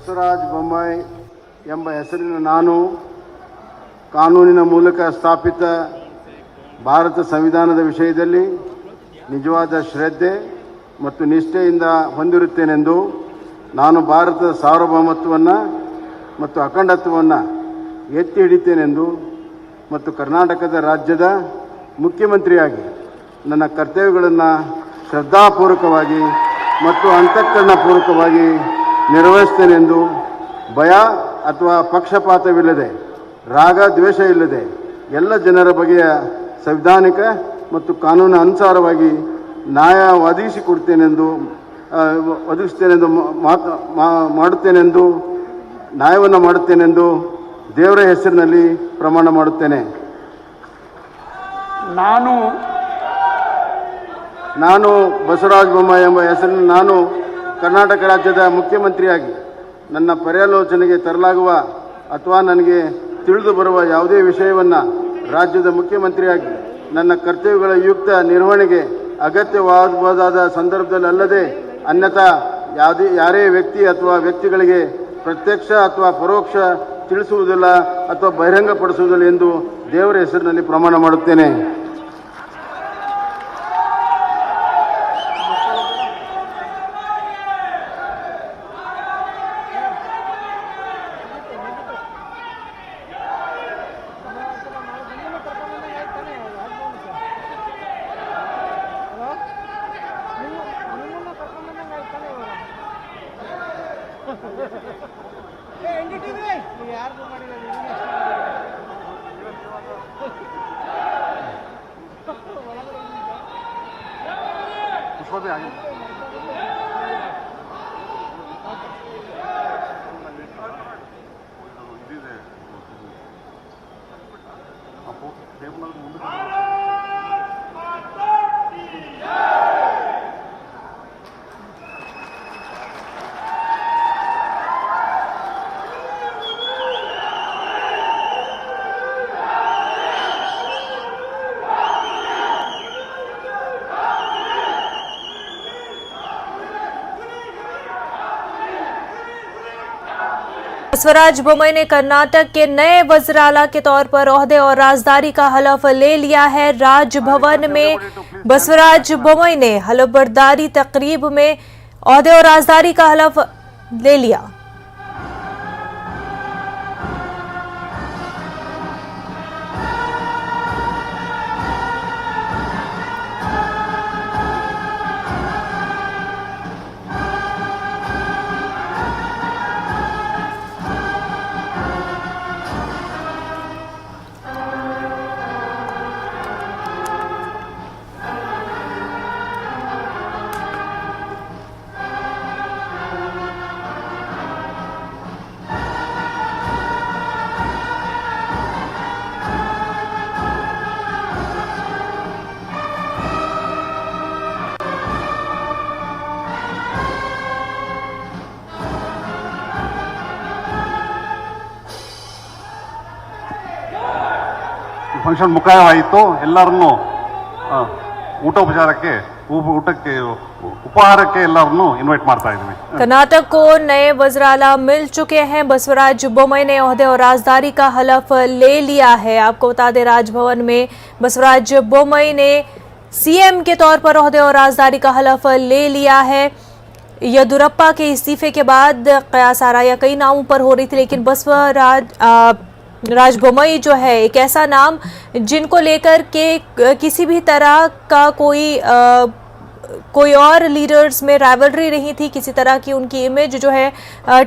ಬಸವರಾಜ ಬೊಮ್ಮಾಯಿ ಎಂಬ ಹೆಸರಿನ ನಾನು ಕಾನೂನಿನ ಮೂಲಕ ಸ್ಥಾಪಿತ ಭಾರತ ಸಂವಿಧಾನದ ವಿಷಯದಲ್ಲಿ ನಿಜವಾದ ಶ್ರದ್ಧೆ ಮತ್ತು ನಿಷ್ಠೆಯಿಂದ ಹೊಂದಿರುತ್ತೇನೆಂದು ನಾನು ಭಾರತದ ಸಾರ್ವಭೌಮತ್ವವನ್ನು ಮತ್ತು ಅಖಂಡತ್ವವನ್ನು ಎತ್ತಿ ಹಿಡಿತೇನೆಂದು ಮತ್ತು ಕರ್ನಾಟಕದ ರಾಜ್ಯದ ಮುಖ್ಯಮಂತ್ರಿಯಾಗಿ ನನ್ನ ಕರ್ತವ್ಯಗಳನ್ನು ಶ್ರದ್ಧಾಪೂರ್ವಕವಾಗಿ ಮತ್ತು ಅಂತಃಕರಣಪೂರ್ವಕವಾಗಿ ನಿರ್ವಹಿಸ್ತೇನೆಂದು ಭಯ ಅಥವಾ ಪಕ್ಷಪಾತವಿಲ್ಲದೆ ರಾಗ ದ್ವೇಷ ಇಲ್ಲದೆ ಎಲ್ಲ ಜನರ ಬಗೆಯ ಸಂವಿಧಾನಿಕ ಮತ್ತು ಕಾನೂನು ಅನುಸಾರವಾಗಿ ನ್ಯಾಯ ನ್ಯಾಯವನ್ನು ಮಾಡುತ್ತೇನೆಂದು ದೇವರ ಹೆಸರಿನಲ್ಲಿ ಪ್ರಮಾಣ ಮಾಡುತ್ತೇನೆ. ನಾನು ಬಸವರಾಜ ಬೊಮ್ಮಾಯಿ ಎಂಬ ಹೆಸರಿನ ನಾನು ಕರ್ನಾಟಕ ರಾಜ್ಯದ ಮುಖ್ಯಮಂತ್ರಿಯಾಗಿ ನನ್ನ ಪರ್ಯಾಲೋಚನೆಗೆ ತರಲಾಗುವ ಅಥವಾ ನನಗೆ ತಿಳಿದು ಬರುವ ಯಾವುದೇ ವಿಷಯವನ್ನು ರಾಜ್ಯದ ಮುಖ್ಯಮಂತ್ರಿಯಾಗಿ ನನ್ನ ಕರ್ತವ್ಯಗಳ ಯುಕ್ತ ನಿರ್ವಹಣೆಗೆ ಅಗತ್ಯವಾದ ಸಂದರ್ಭದಲ್ಲಿ ಅಲ್ಲದೆ ಅನ್ಯಥಾ ಯಾರೇ ವ್ಯಕ್ತಿ ಅಥವಾ ವ್ಯಕ್ತಿಗಳಿಗೆ ಪ್ರತ್ಯಕ್ಷ ಅಥವಾ ಪರೋಕ್ಷ ತಿಳಿಸುವುದಿಲ್ಲ ಅಥವಾ ಬಹಿರಂಗಪಡಿಸುವುದಿಲ್ಲ ಎಂದು ದೇವರ ಹೆಸರಿನಲ್ಲಿ ಪ್ರಮಾಣ ಮಾಡುತ್ತೇನೆ. बसवराज बोम्मई ने कर्नाटक के नए वज़ीर-ए-आला के तौर पर ओहदे और राजदारी का हलफ ले लिया है। राजभवन में बसवराज बोम्मई ने हलफबर्दारी तकरीब में ओहदे और राजदारी का हलफ ले लिया। ಫಂಕ್ಷನ್ ಮುಕ್ತಾಯವಾಯಿತು. ಎಲ್ಲರನ್ನೂ ಊಟಕ್ಕೆ ಉಪಹಾರಕ್ಕೆ ಎಲ್ಲರನ್ನೂ ಇನ್ವೈಟ್ ಮಾಡ್ತಾ ಇದ್ದೀವಿ. कर्नाटक को नए वज़ीर-ए-आला मिल चुके हैं। बसवराज बोम्मई ने ओहदे और राजदारी का हलफ ले लिया है। आपको बता दें, राजभवन में बसवराज बोम्मई ने सीएम के तौर पर ओहदे और राजदारी का हलफ ले लिया है। येदियुरप्पा के इस्तीफे के बाद कयास आराया कई नामों पर हो रही थी, लेकिन बसवराज बोम्मई जो है एक ऐसा नाम जिनको लेकर के किसी भी तरह का कोई और लीडर्स में राइवलरी नहीं थी, किसी तरह की उनकी इमेज जो है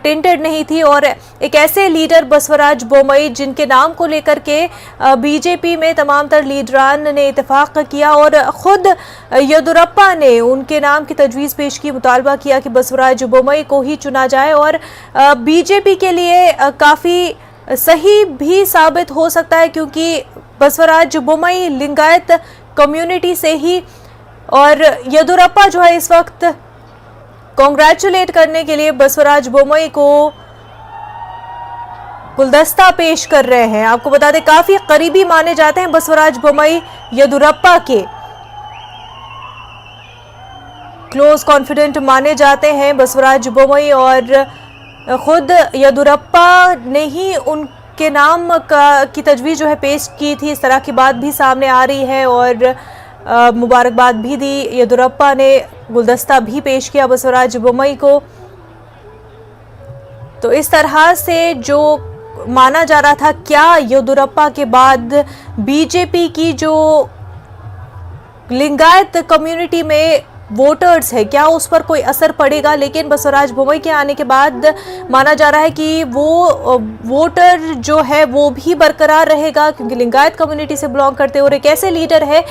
टेंटेड नहीं थी, और एक ऐसे लीडर बसवराज बोम्मई जिनके नाम को लेकर के बीजेपी में तमाम तर लीडरान ने इत्तेफाक किया और खुद येदियुरप्पा ने उनके नाम की तजवीज़ पेश की, मुतालबा किया कि बसवराज बोम्मई को ही चुना जाए और बीजेपी के लिए काफ़ी सही भी साबित हो सकता है, क्योंकि बसवराज बोम्मई लिंगायत कम्युनिटी से ही, और येदियुरप्पा जो है इस वक्त कांग्रेचुलेट करने के लिए बसवराज बोम्मई को गुलदस्ता पेश कर रहे हैं। आपको बता दें, काफी करीबी माने जाते हैं बसवराज बोम्मई येदियुरप्पा के, क्लोज कॉन्फिडेंट माने जाते हैं बसवराज बोम्मई, और खुद येदियुरप्पा ने ही उनके नाम की तजवीज़ जो है पेश की थी। इस तरह की बात भी सामने आ रही है और मुबारकबाद भी दी। येदियुरप्पा ने गुलदस्ता भी पेश किया बसवराज बोम्मई को। तो इस तरह से जो माना जा रहा था, क्या येदियुरप्पा के बाद बीजेपी की जो लिंगायत कम्युनिटी में वोटर्स है, क्या उस पर कोई असर पड़ेगा? लेकिन बसवराज बोम्मई के आने के बाद माना जा रहा है कि वो वोटर जो है वो भी बरकरार रहेगा, क्योंकि लिंगायत कम्युनिटी से बिलोंग करते और एक ऐसे लीडर है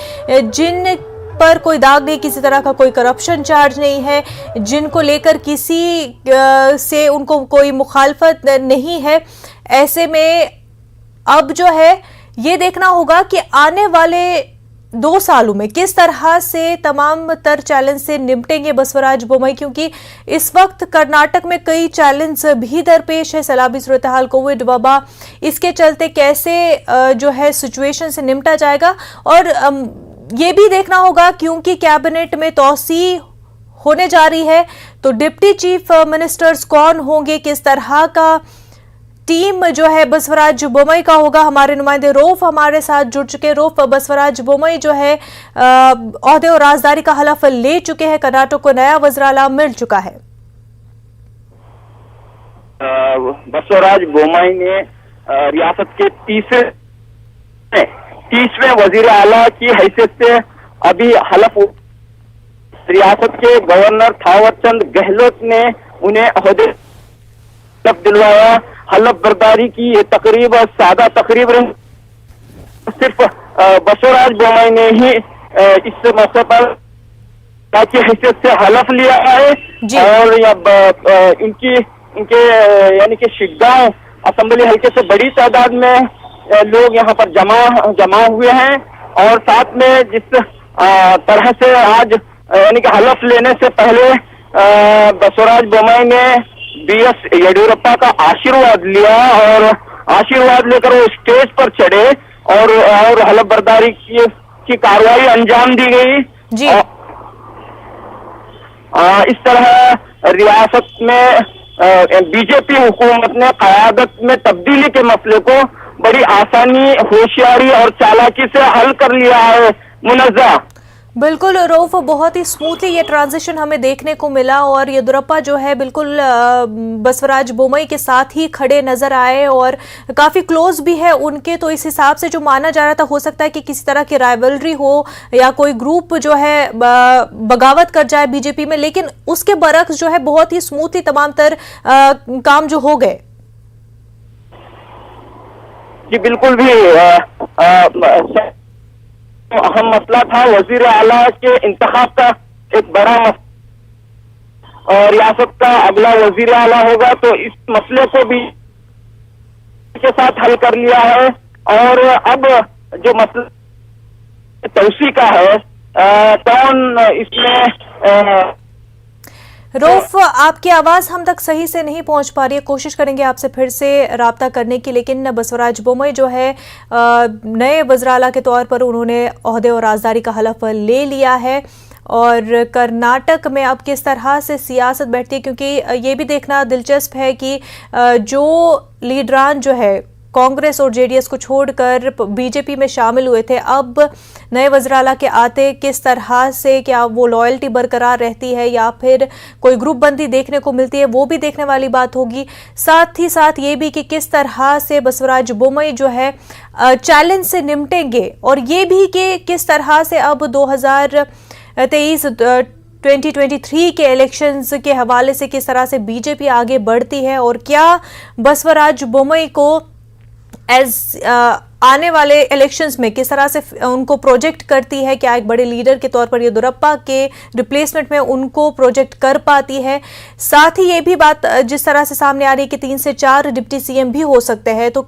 जिन पर कोई दाग नहीं, किसी तरह का कोई करप्शन चार्ज नहीं है, जिनको लेकर किसी से उनको कोई मुखालफत नहीं है। ऐसे में अब जो है ये देखना होगा कि आने वाले 2 सालों में किस तरह से तमाम तर चैलेंज से निपटेंगे बसवराज बोम्मई, क्योंकि इस वक्त कर्नाटक में कई चैलेंज भी दरपेश है। सैलाबी सूरत हाल, कोविड वबा, इसके चलते कैसे जो है सिचुएशन से निपटा जाएगा। और ये भी देखना होगा क्योंकि कैबिनेट में तौसी होने जा रही है, तो डिप्टी चीफ मिनिस्टर्स कौन होंगे, किस तरह का टीम जो है बसवराज बोम्मई का होगा। हमारे नुमाइंदे रोफ हमारे साथ जुड़ चुके। रोफ, बसवराज बोम्मई जो है ओहदे और राजदारी का हलफ ले चुके हैं, कर्नाटक को नया वज़ीर-ए-आला मिल चुका है। बसवराज बोम्मई ने रियासत के 30वें वजीर आला की हैसियत से अभी हलफ रियासत के गवर्नर थावरचंद गहलोत ने उन्हें ओहदे दिलवाया। हलफ बर्दारी की ये तकरीब सादा तकरीब रही, सिर्फ बसवराज बोम्मई ने ही इस मौके पर की हैसियत से हलफ लिया है। और इनके यानी कि शिग्गांव असेंबली हल्के से बड़ी तादाद में लोग यहाँ पर जमा हुए हैं। और साथ में जिस तरह से आज यानी कि हलफ लेने से पहले बसवराज बोम्मई ने बीएस येदियुरप्पा का आशीर्वाद लिया और आशीर्वाद लेकर वो स्टेज पर चढ़े और हलफ बर्दारी की कार्रवाई अंजाम दी गई जी। इस तरह रियासत में बीजेपी हुकूमत ने क़यादत में तब्दीली के मसले को बड़ी आसानी, होशियारी और चालाकी से हल कर लिया है। मुनज़्ज़ा बिल्कुल रऊफ, बहुत ही स्मूथली ये ट्रांजिशन हमें देखने को मिला और येदियुरप्पा जो है बिल्कुल बसवराज बोम्मई के साथ ही खड़े नजर आए और काफ़ी क्लोज भी है उनके। तो इस हिसाब से जो माना जा रहा था, हो सकता है कि किसी तरह की राइवलरी हो या कोई ग्रुप जो है बगावत कर जाए बीजेपी में, लेकिन उसके बरक्स जो है बहुत ही स्मूथली तमाम तर काम जो हो गए। जी बिल्कुल भी अहम मसला था वजीर आला के इंतखाब का, एक बड़ा मसला और रियासत का अगला वजीर आला होगा, तो इस मसले को भी के साथ हल कर लिया है। और अब जो मसला तौसी का है, कौन इसमें रऊफ, आपकी आवाज़ हम तक सही से नहीं पहुंच पा रही है, कोशिश करेंगे आपसे फिर से राब्ता करने की। लेकिन बसवराज बोम्मई जो है नए वज़ीर-ए-आला के तौर पर उन्होंने ओहदे और राजदारी का हलफ ले लिया है। और कर्नाटक में अब किस तरह से सियासत बैठती है, क्योंकि ये भी देखना दिलचस्प है कि जो लीडरान जो है कांग्रेस और जेडीएस को छोड़कर बीजेपी में शामिल हुए थे, अब नए वज़ीर-ए-आला के आते किस तरह से क्या वो लॉयल्टी बरकरार रहती है या फिर कोई ग्रुप बंदी देखने को मिलती है, वो भी देखने वाली बात होगी। साथ ही साथ ये भी कि किस तरह से बसवराज बोम्मई जो है चैलेंज से निपटेंगे और ये भी कि किस तरह से अब 2023 के इलेक्शंस के हवाले से किस तरह से बीजेपी आगे बढ़ती है और क्या बसवराज बोम्मई को आने वाले इलेक्शंस में किस तरह से उनको प्रोजेक्ट करती है, क्या एक बड़े लीडर के तौर पर येदियुरप्पा के रिप्लेसमेंट में उनको प्रोजेक्ट कर पाती है। साथ ही ये भी बात जिस तरह से सामने आ रही है कि 3 से 4 डिप्टी सीएम भी हो सकते हैं, तो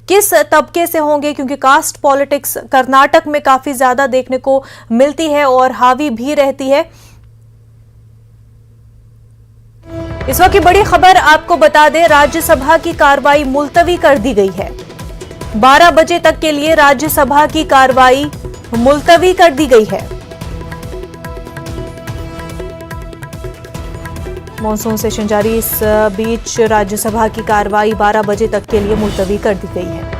किस तबके से होंगे, क्योंकि कास्ट पॉलिटिक्स कर्नाटक में काफी ज्यादा देखने को मिलती है और हावी भी रहती है। इस वक्त की बड़ी खबर आपको बता दें, राज्यसभा की कार्रवाई मुलतवी कर दी गई है। 12 बजे तक के लिए राज्यसभा की कार्रवाई मुलतवी कर दी गई है। मॉनसून सेशन जारी, इस बीच राज्यसभा की कार्रवाई 12 बजे तक के लिए मुलतवी कर दी गई है।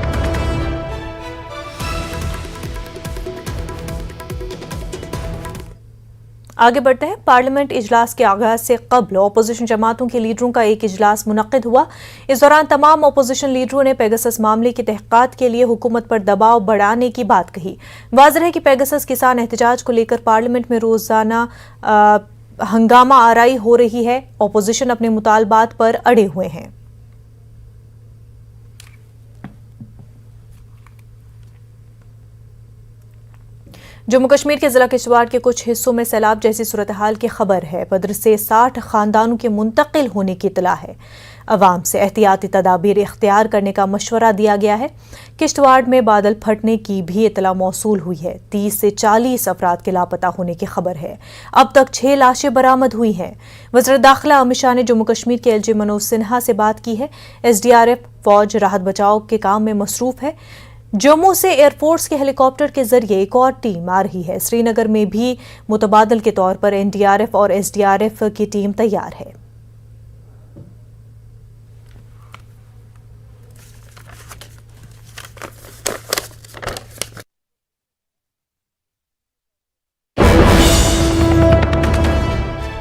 आगे बढ़ते हैं। पार्लियामेंट इजलास के आगाज से कबल अपोजिशन जमातों के लीडरों का एक इजलास मुनक्किद हुआ। इस दौरान तमाम अपोजिशन लीडरों ने पेगासस मामले की तहकीकात के लिए हुकूमत पर दबाव बढ़ाने की बात कही। वाज़ेह है कि पेगासस किसान एहतजाज को लेकर पार्लियामेंट में रोजाना हंगामा आराई हो रही है। अपोजिशन अपने मुतालबात पर अड़े हुए हैं। जम्मू कश्मीर के जिला किश्तवाड़ के कुछ हिस्सों में सैलाब जैसी सूरत हाल की खबर है। बद्र से 60 खानदानों के मुंतकिल होने की इतला है। अवाम से एहतियाती तदाबीर इख्तियार करने का मशवरा दिया गया है। किश्तवाड़ में बादल फटने की भी इतला मौसूल हुई है। 30 से 40 अफराद के लापता होने की खबर है। अब तक 6 लाशें बरामद हुई हैं। वज़ीर दाखिला अमित शाह ने जम्मू कश्मीर के LG मनोज सिन्हा से बात की है। SDRF फौज राहत बचाव के काम में मसरूफ है। जम्मू से एयरफोर्स के हेलीकॉप्टर के जरिए एक और टीम आ रही है। श्रीनगर में भी मुतबादल के तौर पर NDRF और SDRF की टीम तैयार है।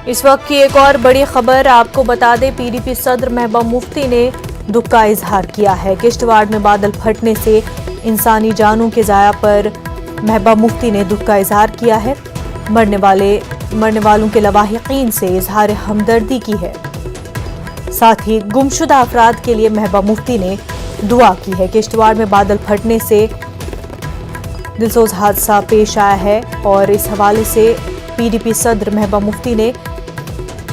इस वक्त की एक और बड़ी खबर आपको बता दें, PDP सदर महबूबा मुफ्ती ने दुख का इजहार किया है। किश्तवाड़ में बादल फटने से इंसानी जानों के ज़ाया पर महबूबा मुफ्ती ने दुख का इजहार किया है। मरने वालों के लवाहिकीन से इजहार हमदर्दी की है। साथ ही गुमशुदा अफराद के लिए महबूबा मुफ्ती ने दुआ की है। किश्तवाड़ में बादल फटने से दिलसोज हादसा पेश आया है और इस हवाले से PDP सदर महबूबा मुफ्ती ने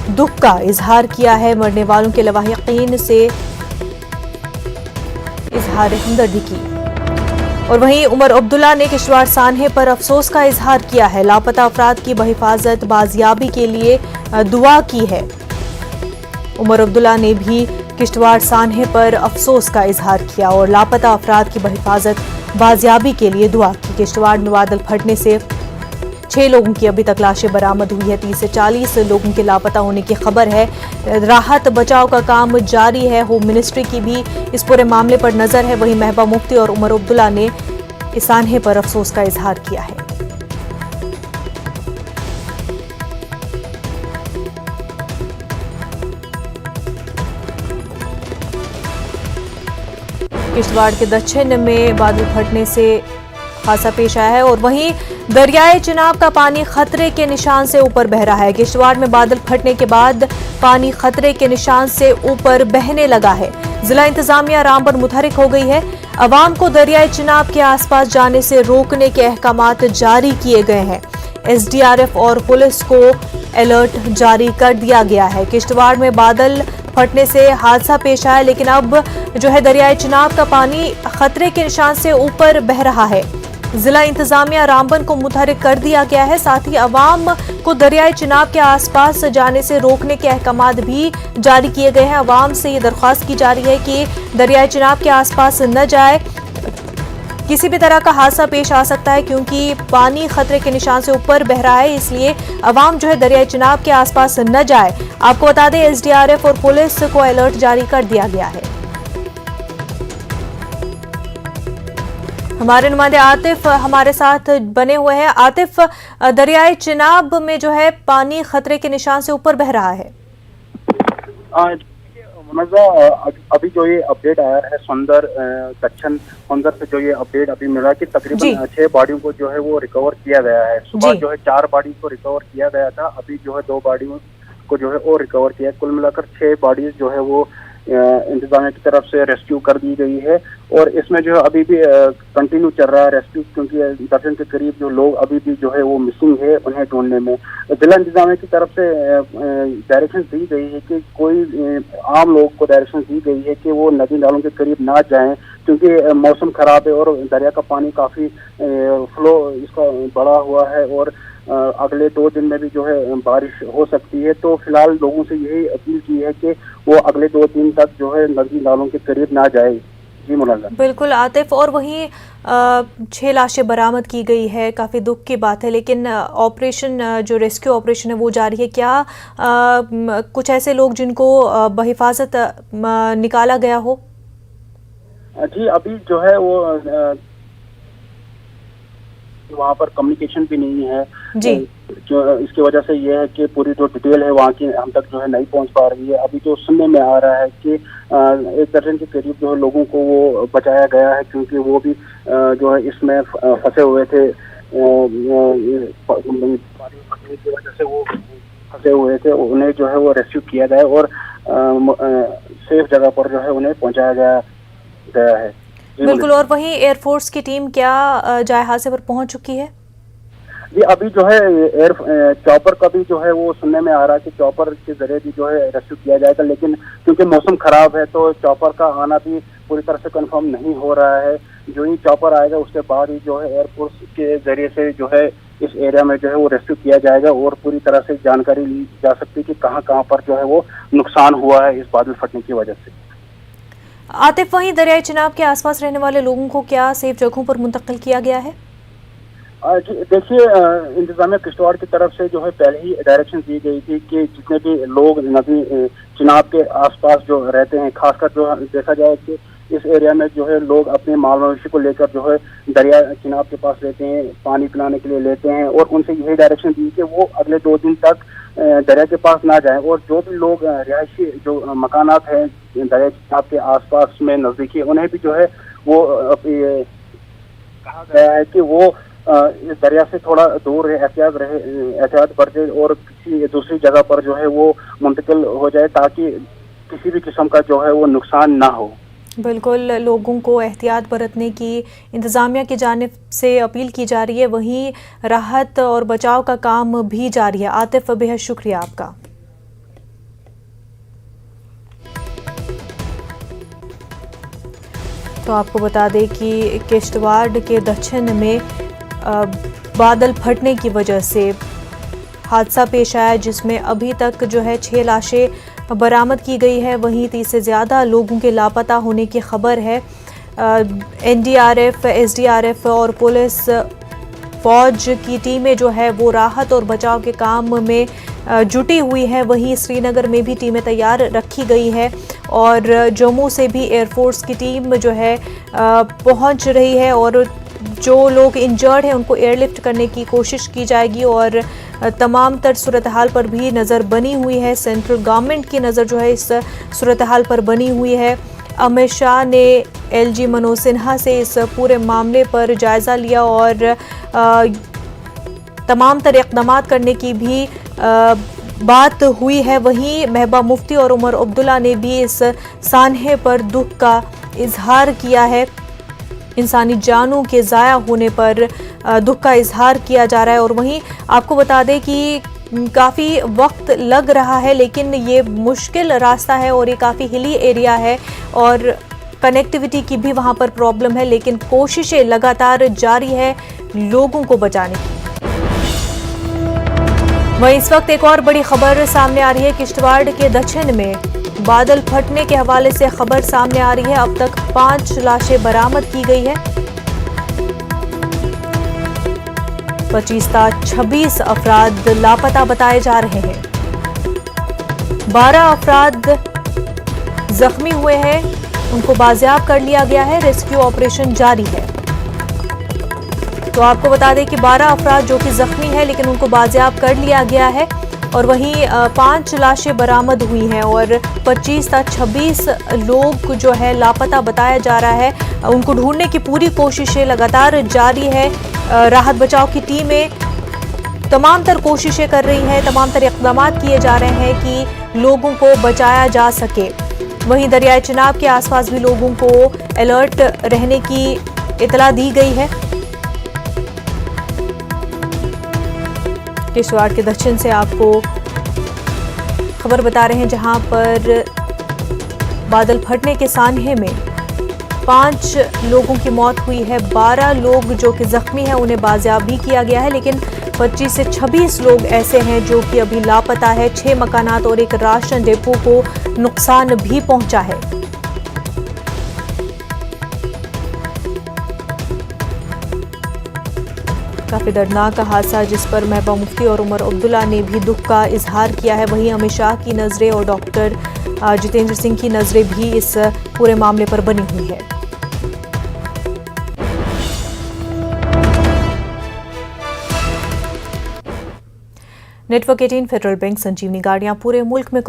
दुख का इजहार किया है। मरने वालों के लवाहिकीन से इजहार हमदर्दी की। और वहीं उमर अब्दुल्ला ने किश्तवाड़ सान्हे पर अफसोस का इजहार किया है। लापता अफराद की बहिफाजत बाजियाबी के लिए दुआ की है। उमर अब्दुल्ला ने भी किश्तवाड़ सान्हे पर अफसोस का इजहार किया और लापता अफराद की बहिफाजत बाजियाबी के लिए दुआ की। किश्तवाड़ में बादल फटने से 6 लोगों की अभी तक लाशें बरामद हुई है। 30 से 40 लोगों के लापता होने की खबर है। राहत बचाव का काम जारी है। होम मिनिस्ट्री की भी इस पूरे मामले पर नजर है। वहीं महबूबा मुफ्ती और उमर अब्दुल्ला ने इस सान्हे पर अफसोस का इजहार किया है। किश्तवाड़ के दक्षिण में बादल फटने से हादसा पेश आया है और वहीं दरियाए चिनाब का पानी खतरे के निशान से ऊपर बह रहा है। किश्तवाड़ में बादल फटने के बाद पानी खतरे के निशान से ऊपर बहने लगा है। जिला इंतजामिया रामबन मुतहरिक हो गई है। अवाम को दरियाए चिनाब के आसपास जाने से रोकने के अहकामात जारी किए गए हैं। SDRF और पुलिस को अलर्ट जारी कर दिया गया है। किश्तवाड़ में बादल फटने से हादसा पेश आया, लेकिन अब जो है दरियाए चिनाब का पानी खतरे के निशान से ऊपर बह रहा है। जिला इंतजामिया रामबन को मुतहरिक कर दिया गया है। साथ ही अवाम को दरियाए चिनाब के आसपास जाने से रोकने के अहकामात भी जारी किए गए हैं। अवाम से ये दरख्वास्त की जा रही है कि दरियाए चिनाब के आसपास न जाए। किसी भी तरह का हादसा पेश आ सकता है क्योंकि पानी खतरे के निशान से ऊपर बह रहा है, इसलिए अवाम जो है दरियाए चिनाब के आसपास न जाए। आपको बता दें SDRF और पुलिस को अलर्ट जारी कर दिया गया है। हमारे नुमाइंदे आतिफ हमारे साथ बने हुए हैं। आतिफ, दरियाए चिनाब में जो है पानी खतरे के निशान से ऊपर बह रहा है। अभी जो ये अपडेट आया है सुंदर दक्षिण सुंदर से जो ये अपडेट अभी मिला कि तकरीबन 6 बॉडियों को जो है वो रिकवर किया गया है। सुबह जो है 4 बॉडी को रिकवर किया गया था, अभी जो है 2 बॉडियों को जो है वो रिकवर किया। कुल मिलाकर 6 बॉडीज जो है वो इंतजामिया की तरफ से रेस्क्यू कर दी गई है और इसमें जो है अभी भी कंटिन्यू चल रहा है रेस्क्यू, क्योंकि दर्जन के करीब जो लोग अभी भी जो है वो मिसिंग है, उन्हें ढूंढने में जिला इंतजामिया की तरफ से डायरेक्शन दी गई है कि कोई आम लोग को डायरेक्शन दी गई है कि वो नदी नालों के करीब ना जाएं, क्योंकि मौसम खराब है और दरिया का पानी काफ़ी फ्लो इसका बढ़ा हुआ है और अगले 2 दिन में भी जो है बारिश हो सकती है। तो फिलहाल लोगों से यही अपील की है कि वो अगले 2 दिन तक जो है नदी नालों के करीब ना जाए। जी मुलाज़ा। बिल्कुल आतिफ, और वहीं 6 लाशें बरामद की गई है, काफ़ी दुख की बात है, लेकिन ऑपरेशन जो रेस्क्यू ऑपरेशन है वो जारी है। क्या कुछ ऐसे लोग जिनको बहिफाजत निकाला गया हो? जी, अभी जो है वो वहाँ पर कम्युनिकेशन भी नहीं है जी। जो इसकी वजह से ये है कि पूरी जो डिटेल है वहाँ की हम तक जो है नहीं पहुँच पा रही है। अभी जो सुनने में आ रहा है कि 1 दर्जन के करीब जो है लोगों को वो बचाया गया है, क्योंकि वो भी जो है इसमें फंसे हुए थे, की वजह से वो फंसे हुए थे। उन्हें जो है वो रेस्क्यू किया गया और सेफ जगह पर जो है उन्हें पहुँचाया गया है। बिल्कुल। और वहीं एयरफोर्स की टीम क्या जाए हादसे पर पहुंच चुकी है? जी, अभी जो है एयर चॉपर का भी जो है वो सुनने में आ रहा है कि चॉपर के जरिए भी जो है रेस्क्यू किया जाएगा, लेकिन क्योंकि मौसम खराब है तो चॉपर का आना भी पूरी तरह से कंफर्म नहीं हो रहा है। जो ही चॉपर आएगा उसके बाद ही जो है एयरफोर्स के जरिए से जो है इस एरिया में जो है वो रेस्क्यू किया जाएगा और पूरी तरह से जानकारी ली जा सकती है कि कहाँ पर जो है वो नुकसान हुआ है इस बादल फटने की वजह से। आतिफ, वहीं दरियाई चिनाब के आसपास रहने वाले लोगों को क्या सेफ जगहों पर मुंतकिल किया गया है? जी देखिए, इंतजामिया किश्तवाड़ की तरफ से जो है पहले ही डायरेक्शन दी गई थी कि जितने भी लोग नदी चिनाब के आसपास जो रहते हैं, खासकर जो देखा जाए कि इस एरिया में जो है लोग अपने माल मवेशी को लेकर जो है दरिया चिनाब के पास रहते हैं, पानी पिलाने के लिए लेते हैं, और उनसे यही डायरेक्शन दी कि वो अगले 2 दिन तक दरिया के पास ना जाएं। और जो भी लोग रिहायशी जो मकानात हैं दरिया चिनाब के आसपास में नजदीकी, उन्हें भी जो है वो कहा गया है कि वो इस दरिया से थोड़ा दूर रहे, एहतियात बरते और किसी दूसरी जगह पर जो है वो मुंतकिल हो जाए, ताकि किसी भी किस्म का जो है वो नुकसान ना हो। बिल्कुल, लोगों को एहतियात बरतने की इंतज़ामिया की जानिब से अपील की जा रही है, वहीं राहत और बचाव का काम भी जारी है। आतिफ, बेहद शुक्रिया आपका। तो आपको बता दें कि किश्तवाड़ के दक्षिण में बादल फटने की वजह से हादसा पेश आया, जिसमें अभी तक जो है 6 लाशें बरामद की गई है। वहीं 30 से ज़्यादा लोगों के लापता होने की खबर है। NDRF, SDRF और पुलिस फौज की टीमें जो है वो राहत और बचाव के काम में जुटी हुई है। वहीं श्रीनगर में भी टीमें तैयार रखी गई है और जम्मू से भी एयरफोर्स की टीम जो है पहुंच रही है और जो लोग इंजर्ड हैं उनको एयरलिफ्ट करने की कोशिश की जाएगी। और तमाम तर सूरत हाल पर भी नज़र बनी हुई है। सेंट्रल गवर्नमेंट की नज़र जो है इस सूरत हाल पर बनी हुई है। अमित शाह ने LG मनोज सिन्हा से इस पूरे मामले पर जायज़ा लिया और तमाम तर इक़दाम करने की भी बात हुई है। वहीं महबूबा मुफ्ती और उमर अब्दुल्ला ने भी इस सानहे पर दुख का इजहार किया है। इंसानी जानों के ज़ाया होने पर दुख का इजहार किया जा रहा है। और वहीं आपको बता दें कि काफ़ी वक्त लग रहा है, लेकिन ये मुश्किल रास्ता है और ये काफ़ी हिली एरिया है और कनेक्टिविटी की भी वहाँ पर प्रॉब्लम है, लेकिन कोशिशें लगातार जारी है लोगों को बचाने की। वहीं इस वक्त एक और बड़ी खबर सामने आ रही है। किश्तवाड़ के दक्षिण में बादल फटने के हवाले से खबर सामने आ रही है। अब तक 5 लाशें बरामद की गई है। 25 ता 26 अफराद लापता बताए जा रहे हैं। 12 अफराद जख्मी हुए हैं, उनको बाजियाब कर लिया गया है। रेस्क्यू ऑपरेशन जारी है। तो आपको बता दें कि 12 अफराद जो कि जख्मी है लेकिन उनको बाजियाब कर लिया गया है। और वहीं 5 लाशें बरामद हुई हैं और 25 ता 26 लोग जो है लापता बताया जा रहा है। उनको ढूंढने की पूरी कोशिशें लगातार जारी है। राहत बचाव की टीमें तमाम तर कोशिशें कर रही हैं, तमाम तर इक़दाम किए जा रहे हैं कि लोगों को बचाया जा सके। वहीं दरियाई चिनाब के आसपास भी लोगों को अलर्ट रहने की इतला दी गई है। किश्तवाड़ के दक्षिण से आपको खबर बता रहे हैं, जहां पर बादल फटने के सानहे में 5 लोगों की मौत हुई है। 12 लोग जो कि जख्मी हैं उन्हें बाजियाब भी किया गया है, लेकिन 25 से 26 लोग ऐसे हैं जो कि अभी लापता है। 6 मकानात और एक राशन डिपो को नुकसान भी पहुंचा है। काफ़ी दर्दनाक हादसा जिस पर महबूबा मुफ्ती और उमर अब्दुल्ला ने भी दुख का इजहार किया है। वहीं अमित शाह की नज़रें और डॉक्टर जितेंद्र सिंह की नज़रें भी इस पूरे मामले पर बनी हुई है। नेटवर्क 18 फेडरल बैंक संजीवनी गाड़ियां पूरे मुल्क में